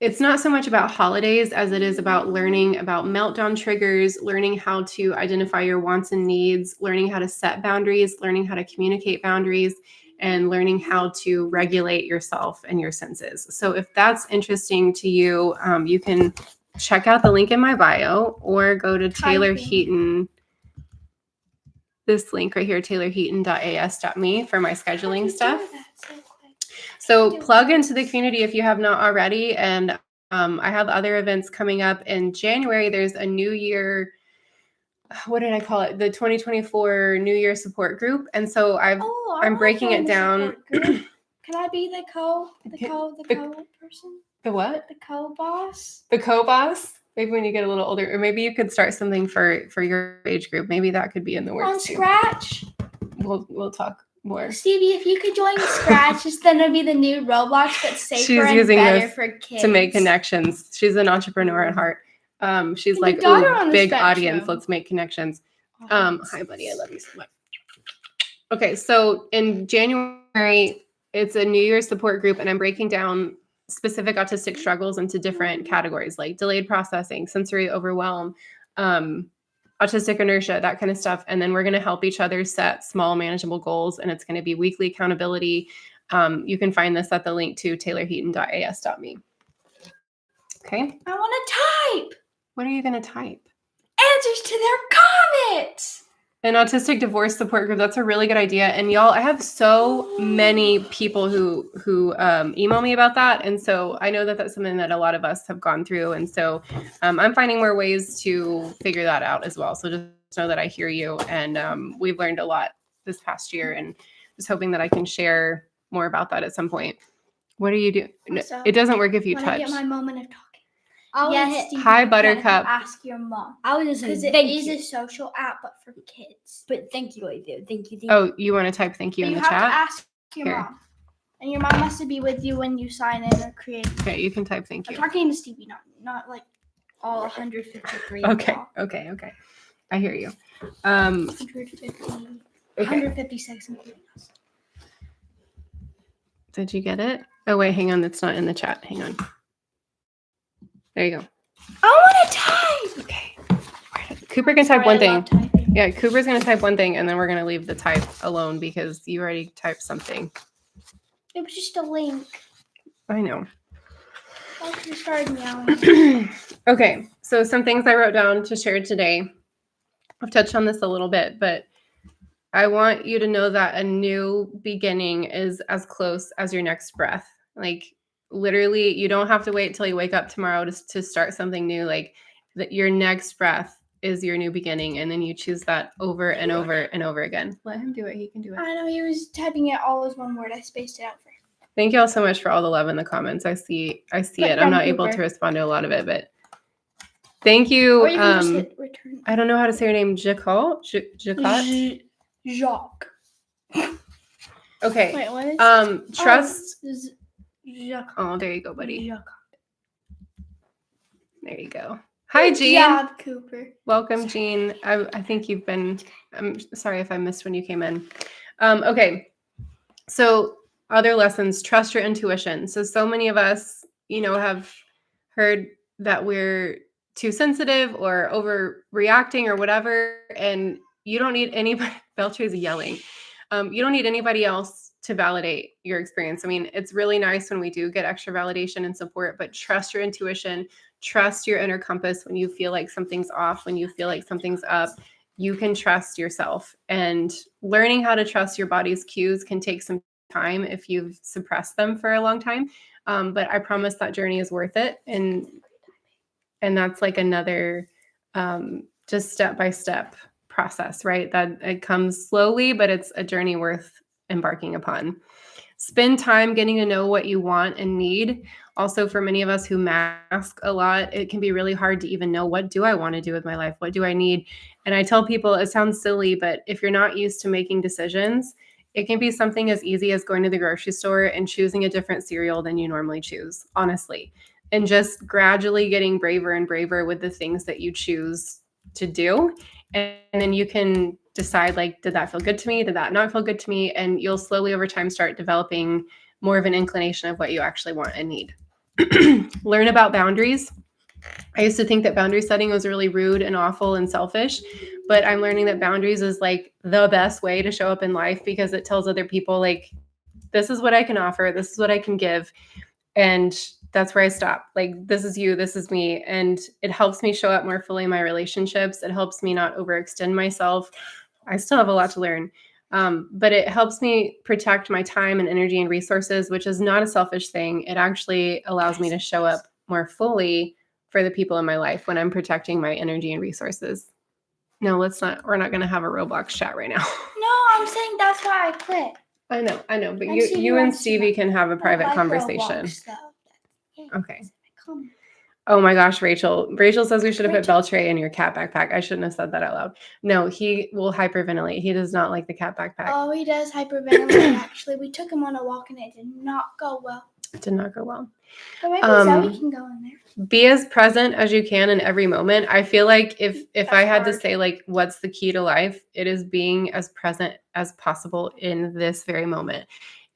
it's not so much about holidays as it is about learning about meltdown triggers, learning how to identify your wants and needs, learning how to set boundaries, learning how to communicate boundaries, and learning how to regulate yourself and your senses. So if that's interesting to you, you can check out the link in my bio or go to Taylor Heaton. This link right here, taylorheaton.as.me, for my scheduling stuff. So plug into the community if you have not already. And I have other events coming up in January. There's a New Year, what did I call it? The 2024 New Year support group. And so I'm breaking it down. Can I be the person? The what? The co-boss? The co-boss? Maybe when you get a little older, or maybe you could start something for your age group. Maybe that could be in the works On too. Scratch? We'll talk more. Stevie, if you could join Scratch, it's going to be the new Roblox, but safer She's and using better this for kids. to make connections. She's an entrepreneur at heart. She's like, daughter on ooh, the big spectrum. audience. Let's make connections. Hi, buddy. I love you so much. Okay, so in January, it's a New Year's support group, and I'm breaking down specific autistic struggles into different categories, like delayed processing, sensory overwhelm, autistic inertia, that kind of stuff. And then we're going to help each other set small, manageable goals. And it's going to be weekly accountability. You can find this at the link to taylorheaton.as.me. Okay. I want to type What are you going to type? answers to their comments. An autistic divorce support group. That's a really good idea. And y'all, I have so many people who email me about that. And so I know that that's something that a lot of us have gone through. And so I'm finding more ways to figure that out as well. So just know that I hear you. And we've learned a lot this past year, and just hoping that I can share more about that at some point. What are you doing? No, So, it doesn't work if you when touch. I get my moment of talking. Yes, Stevie, Hi, you can Buttercup. Ask your mom. I was just Because saying it thank is you. a social app, but for kids. But thank you, I do. Thank you. Oh, you want to type thank you But in you the have chat? to ask your Here. mom. And your mom has to be with you when you sign in or create. Okay, you can type thank I'm you. talking to Stevie, not like all 153. of Okay, y'all. okay. I hear you. 150, Okay. 156 including us. Did you get it? Oh, wait, hang on. That's not in the chat. Hang on. There you go. I want to type. Okay. Cooper can type Sorry, one I thing. love typing. Yeah, Cooper's going to type one thing, and then we're going to leave the type alone because you already typed something. It was just a link. I know. Like you started meowing. Okay, so some things I wrote down to share today. I've touched on this a little bit, but I want you to know that a new beginning is as close as your next breath. Like, literally, you don't have to wait till you wake up tomorrow to start something new. Like, that your next breath is your new beginning, and then you choose that over and over and over again. Let him do it. He can do it. I know he was typing it all as one word. I spaced it out for him. Thank you all so much for all the love in the comments. I see Good it. I'm from not able to Cooper. respond to a lot of it, but thank you. Or you can just hit return. I don't know how to say your name. Jacot? Jacques. Okay. Wait, what is Trust. Jacques. Oh, there you go, buddy. Jacques. There you go. Hi, Good Jean. job, Cooper. Welcome, Jean. I think you've been, I'm sorry if I missed when you came in. Okay. So other lessons, trust your intuition. So many of us, have heard that we're too sensitive or overreacting or whatever. And you don't need anybody, Belcher's yelling. You don't need anybody else to validate your experience. I mean, it's really nice when we do get extra validation and support, but trust your intuition, trust your inner compass when you feel like something's off, when you feel like something's up. You can trust yourself, and learning how to trust your body's cues can take some time if you've suppressed them for a long time. But I promise that journey is worth it. And that's like another just step-by-step process, right? That it comes slowly, but it's a journey worth embarking upon. Spend time getting to know what you want and need. Also, for many of us who mask a lot, it can be really hard to even know, what do I want to do with my life? What do I need? And I tell people, it sounds silly, but if you're not used to making decisions, it can be something as easy as going to the grocery store and choosing a different cereal than you normally choose, honestly. And just gradually getting braver and braver with the things that you choose to do. And then you can decide, like, did that feel good to me? Did that not feel good to me? And you'll slowly over time start developing more of an inclination of what you actually want and need. Learn about boundaries. I used to think that boundary setting was really rude and awful and selfish, but I'm learning that boundaries is like the best way to show up in life, because it tells other people, like, this is what I can offer. This is what I can give. And that's where I stop. Like, this is you, this is me. And it helps me show up more fully in my relationships. It helps me not overextend myself. I still have a lot to learn. But it helps me protect my time and energy and resources, which is not a selfish thing. It actually allows me to show up more fully for the people in my life when I'm protecting my energy and resources. No, we're not going to have a Roblox chat right now. No, I'm saying that's why I quit. I know, but And Stevie you and wants to Stevie know. can have a private I like conversation. Roblox, though. Yeah, Okay. come. Oh my gosh, Rachel. Rachel says we should have put Rachel. Beltray in your cat backpack. I shouldn't have said that out loud. No, he will hyperventilate. He does not like the cat backpack. Oh, he does hyperventilate, actually. We took him on a walk and it did not go well. It did not go well. But maybe Zoe can go in there. Be as present as you can in every moment. I feel like if I had to hard. say, like, what's the key to life, it is being as present as possible in this very moment.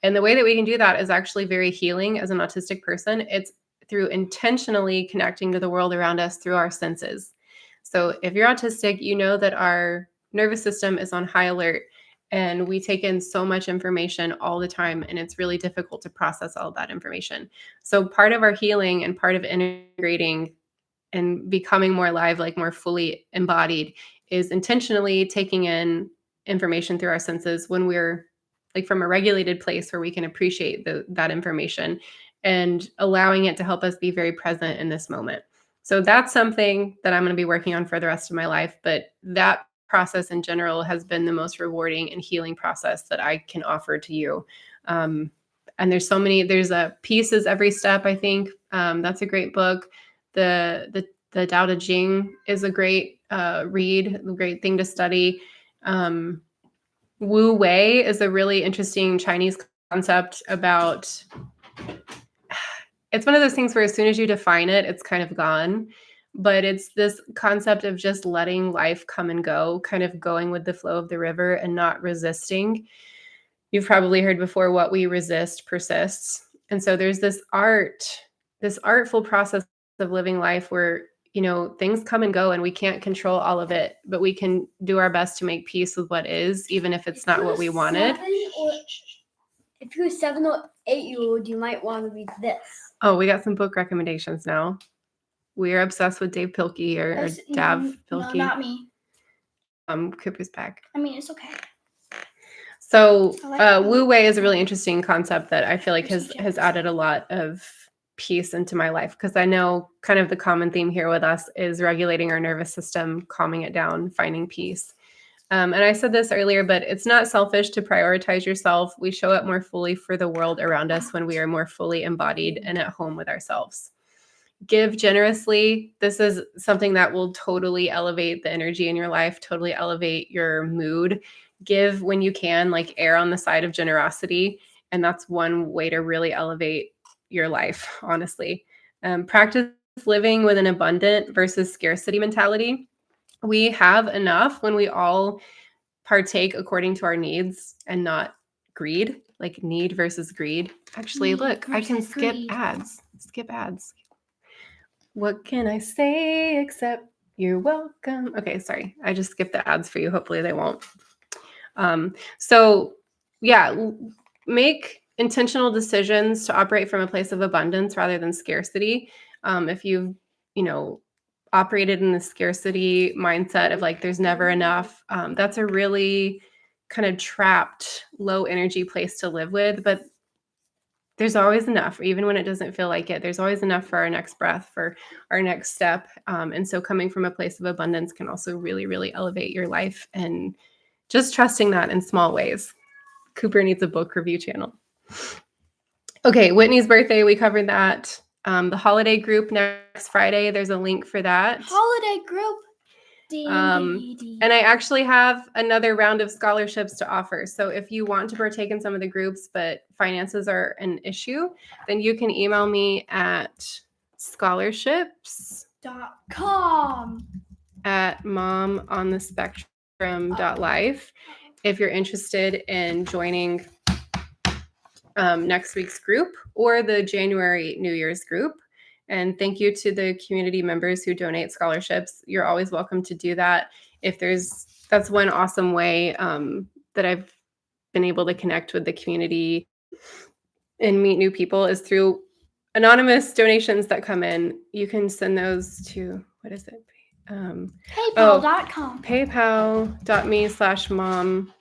And the way that we can do that is actually very healing as an autistic person. It's through intentionally connecting to the world around us through our senses. So if you're autistic, you know that our nervous system is on high alert and we take in so much information all the time, and it's really difficult to process all of that information. So part of our healing and part of integrating and becoming more alive, like more fully embodied, is intentionally taking in information through our senses when we're like from a regulated place where we can appreciate that information and allowing it to help us be very present in this moment. So that's something that I'm going to be working on for the rest of my life. But that process in general has been the most rewarding and healing process that I can offer to you. And there's Pieces Every Step, I think. That's a great book. The Tao Te Ching is a great read, a great thing to study. Wu Wei is a really interesting Chinese concept about, it's one of those things where as soon as you define it, it's kind of gone. But it's this concept of just letting life come and go, kind of going with the flow of the river and not resisting. You've probably heard before, what we resist persists. And so there's this artful process of living life where, things come and go and we can't control all of it, but we can do our best to make peace with what is, even if it's not what we wanted. If you're a 7 or 8-year-old, you might want to read this. Oh, we got some book recommendations now. We are obsessed with Dave Pilkey or Dav Pilkey. No, not me. Cooper's back. I mean, it's okay. So Wu Wei is a really interesting concept that I feel like has added a lot of peace into my life, because I know kind of the common theme here with us is regulating our nervous system, calming it down, finding peace. And I said this earlier, but it's not selfish to prioritize yourself. We show up more fully for the world around us when we are more fully embodied and at home with ourselves. Give generously. This is something that will totally elevate the energy in your life, totally elevate your mood. Give when you can, like err on the side of generosity. And that's one way to really elevate your life, honestly. Practice living with an abundant versus scarcity mentality. We have enough when we all partake according to our needs and not greed, like need versus greed. Actually, look, I can skip ads. Skip ads. What can I say except you're welcome? Okay, sorry. I just skipped the ads for you. Hopefully they won't. So yeah, make intentional decisions to operate from a place of abundance rather than scarcity. If you've, operated in the scarcity mindset of like, there's never enough, that's a really kind of trapped, low energy place to live with. But there's always enough, even when it doesn't feel like it. There's always enough for our next breath, for our next step. And so coming from a place of abundance can also really, really elevate your life, and just trusting that in small ways. Cooper needs a book review channel. Okay, Whitney's birthday, we covered that. The holiday group next Friday, there's a link for that. Holiday group. And I actually have another round of scholarships to offer. So if you want to partake in some of the groups, but finances are an issue, then you can email me at scholarships.com at momonthespectrum.life if you're interested in joining next week's group or the January New Year's group. And thank you to the community members who donate scholarships. You're always welcome to do that. That's one awesome way that I've been able to connect with the community and meet new people is through anonymous donations that come in. You can send those to, what is it? PayPal.com. PayPal.me/mom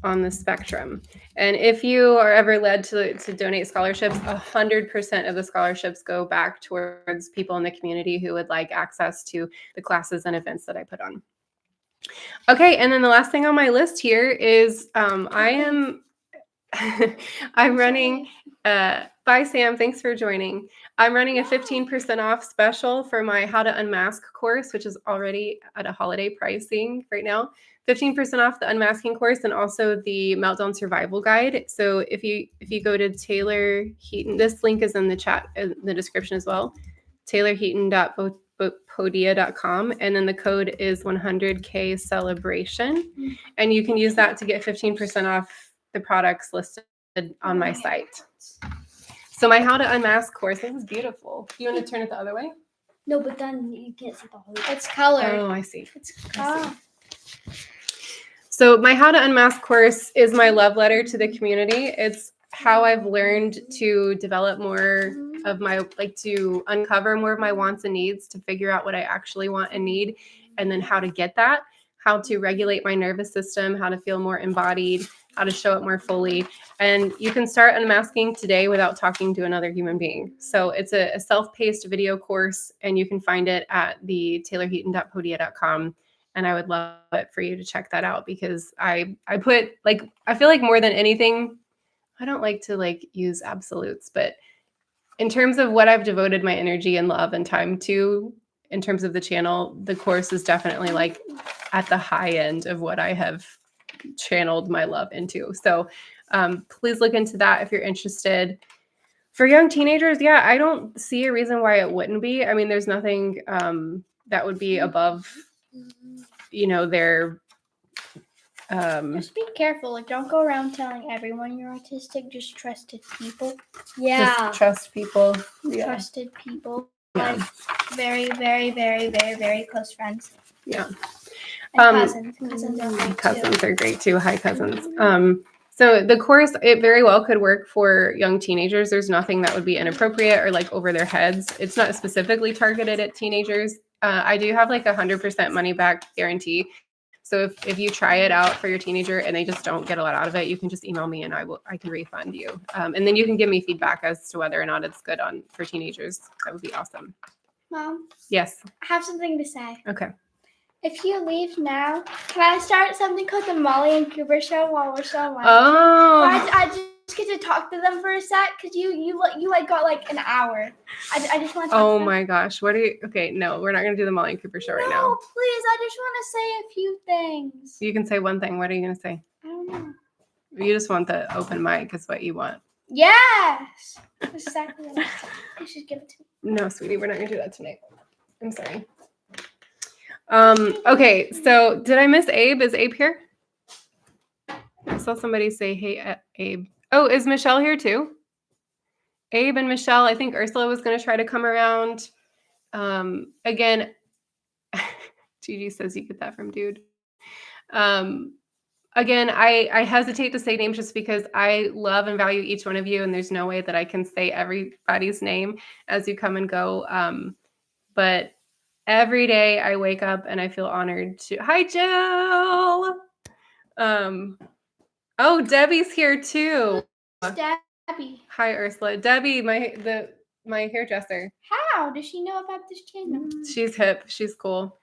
on the spectrum. And if you are ever led to donate scholarships, 100% of the scholarships go back towards people in the community who would like access to the classes and events that I put on. Okay, and then the last thing on my list here is I'm running, bye Sam, thanks for joining. I'm running a 15% off special for my How to Unmask course, which is already at a holiday pricing right now. 15% off the unmasking course and also the Meltdown Survival Guide. So if you go to Taylor Heaton, this link is in the chat, in the description as well, taylorheaton.podia.com, and then the code is 100K celebration. And you can use that to get 15% off the products listed on my site. So my How to Unmask course, this is beautiful. Do you want to turn it the other way? No, but then you can't see the whole. It's colored. Oh, I see. It's colored. So my How to Unmask course is my love letter to the community. It's how I've learned to develop more of my, to uncover more of my wants and needs, to figure out what I actually want and need, and then how to get that, how to regulate my nervous system, how to feel more embodied, how to show up more fully. And you can start unmasking today without talking to another human being. So it's a self-paced video course, and you can find it at the taylorheaton.podia.com. And I would love it for you to check that out, because I put, I feel like more than anything, I don't like to use absolutes, but in terms of what I've devoted my energy and love and time to, in terms of the channel, the course is definitely at the high end of what I have channeled my love into. So please look into that if you're interested. For young teenagers, yeah, I don't see a reason why it wouldn't be. I mean, there's nothing that would be above, their Just be careful. Don't go around telling everyone you're autistic. Just trusted people. Yeah. just trust people. Yeah. Trusted people. Yeah. Very, very, very, very, very close friends. Yeah. And cousins are great Cousins too. are great too. Hi, cousins. So the course, it very well could work for young teenagers. There's nothing that would be inappropriate or over their heads. It's not specifically targeted at teenagers. I do have 100% money back guarantee. So if you try it out for your teenager and they just don't get a lot out of it, you can just email me and I can refund you. And then you can give me feedback as to whether or not it's good for teenagers. That would be awesome. Mom, Yes. I have something to say. Okay. If you leave now, can I start something called the Molly and Cooper Show while we're still online? Oh. I just get to talk to them for a sec, because you got an hour. I just want to talk Oh to them. my gosh. Okay, no, we're not going to do the Molly and Cooper show right now. No, please. I just want to say a few things. You can say one thing. What are you going to say? I don't know. You just want the open mic is what you want. Yes. That's exactly what I said. You should give it to me. No, sweetie, we're not going to do that tonight. I'm sorry. Okay, so did I miss Abe? Is Abe here? I saw somebody say, hey, Abe. Oh, is Michelle here too? Abe and Michelle, I think Ursula was going to try to come around. Again, Gigi says you get that from dude. Again, I hesitate to say names just because I love and value each one of you, and there's no way that I can say everybody's name as you come and go. But every day I wake up and I feel honored to. Hi, Jill. Oh, Debbie's here too. Debbie. Hi, Ursula. Debbie, my hairdresser. How does she know about this channel? She's hip. She's cool.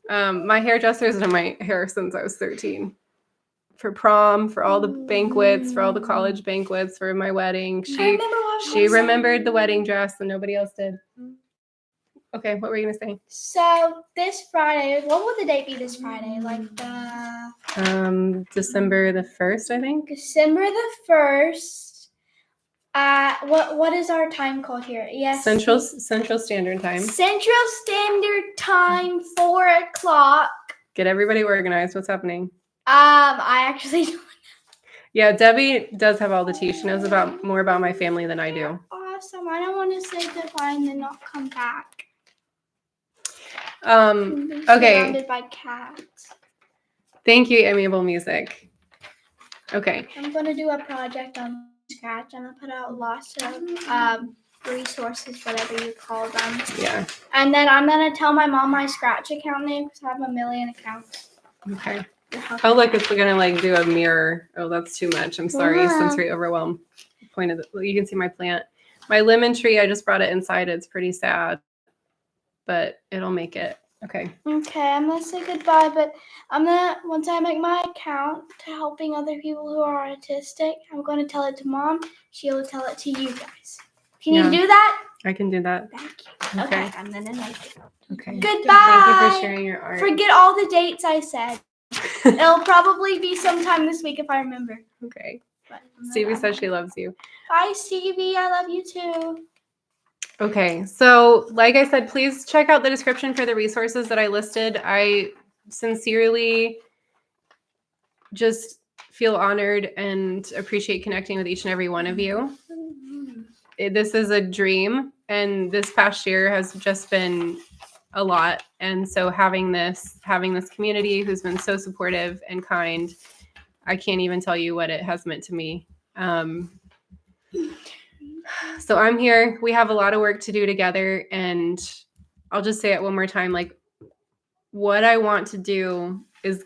My hairdresser's done my hair since I was 13. For prom, for all the banquets, for all the college banquets, for my wedding. She remembered the wedding dress and nobody else did. Okay, what were you gonna say? So this Friday, what will the date be this Friday? December the 1st, I think. December the 1st. What is our time called here? Yes. Central Standard Time. Central Standard Time, 4:00. Get everybody organized. What's happening? I actually don't know. Yeah, Debbie does have all the tea. She knows more about my family than I do. Awesome. I don't want to say goodbye and then not come back. Okay. Surrounded by cats. Thank you, Amiable Music. Okay. I'm going to do a project on Scratch. I'm going to put out lots of resources, whatever you call them. Yeah. And then I'm going to tell my mom my Scratch account name because I have 1 million accounts. Okay. Oh, look, it's going to do a mirror. Oh, that's too much. I'm sorry. Sensory overwhelm. You can see my plant. My lemon tree, I just brought it inside. It's pretty sad, but it'll make it. Okay. Okay, I'm going to say goodbye, but once I make my account to helping other people who are autistic, I'm going to tell it to Mom. She'll tell it to you guys. Can you do that? I can do that. Thank you. Okay, I'm going to make it. Okay. Goodbye. Thank you for sharing your art. Forget all the dates I said. It'll probably be sometime this week if I remember. Okay. Stevie says she loves you. Bye, Stevie. I love you too. Okay. So, like I said, please check out the description for the resources that I listed. I sincerely just feel honored and appreciate connecting with each and every one of you. This is a dream, and this past year has just been a lot. And so having this community who's been so supportive and kind, I can't even tell you what it has meant to me. So I'm here. We have a lot of work to do together, and I'll just say it one more time. Like, what I want to do is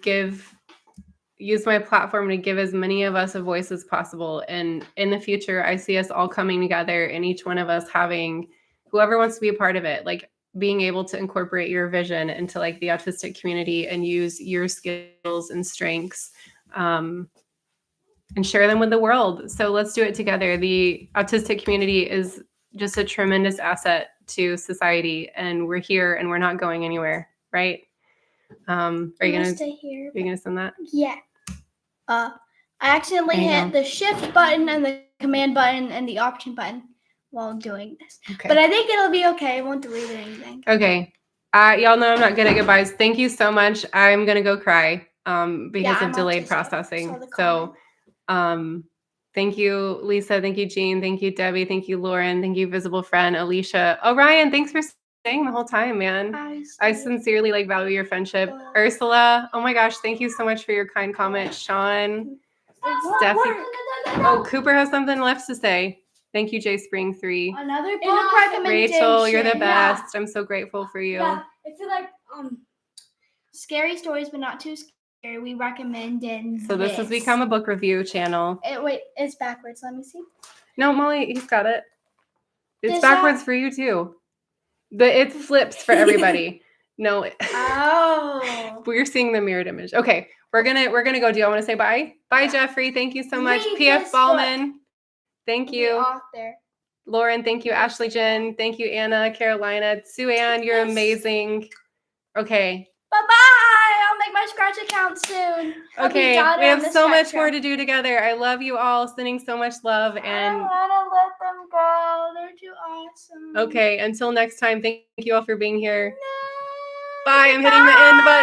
use my platform to give as many of us a voice as possible. And in the future, I see us all coming together, and each one of us having, whoever wants to be a part of it, like being able to incorporate your vision into like the autistic community and use your skills and strengths, and share them with the world. So let's do it together. The autistic community is just a tremendous asset to society, and we're here and we're not going anywhere, right? Are you gonna stay here? Are you gonna send that? Yeah. I accidentally There you hit go. the shift button and the command button and the option button while doing this. Okay. But I think it'll be okay. I won't delete anything. Okay. Y'all know I'm not good at goodbyes. Thank you so much. I'm gonna go cry because I'm of delayed autistic. processing. Saw the So thank you, Lisa. Thank you, Jean. Thank you, Debbie. Thank you, Lauren. Thank you, Visible Friend, Alicia. Oh, Ryan, thanks for staying the whole time, man. I sincerely like value your friendship. Ursula, oh my gosh, thank you so much for your kind comment. Sean, Steffi. Oh, Cooper has something left to say. Thank you, J Spring 3. Another book recommendation. Rachel, you're the best. I'm so grateful for you. Yeah, I feel like Scary stories, but not too scary. We recommend in So this has become a book review channel. Wait, it's backwards. Let me see. No, Molly, he's got it. It's Is backwards that- for you too. It flips for everybody. No. Oh. We're seeing the mirrored image. Okay, we're gonna go. Do y'all want to say bye? Bye, Jeffrey. Thank you so much. Read P.F. this Ballman. Thank The you. author. Lauren, thank you. Ashley Jen, thank you. Anna, Carolina, Sue Ann, you're amazing. Okay. Bye-bye. I'll make my Scratch account soon. I'll be Okay, done we on have the so much spectrum. more to do together. I love you all. Sending so much love. I And don't want to let them go. They're too awesome. okay, until next time, thank you all for being here. No. Bye. I'm hitting the end button.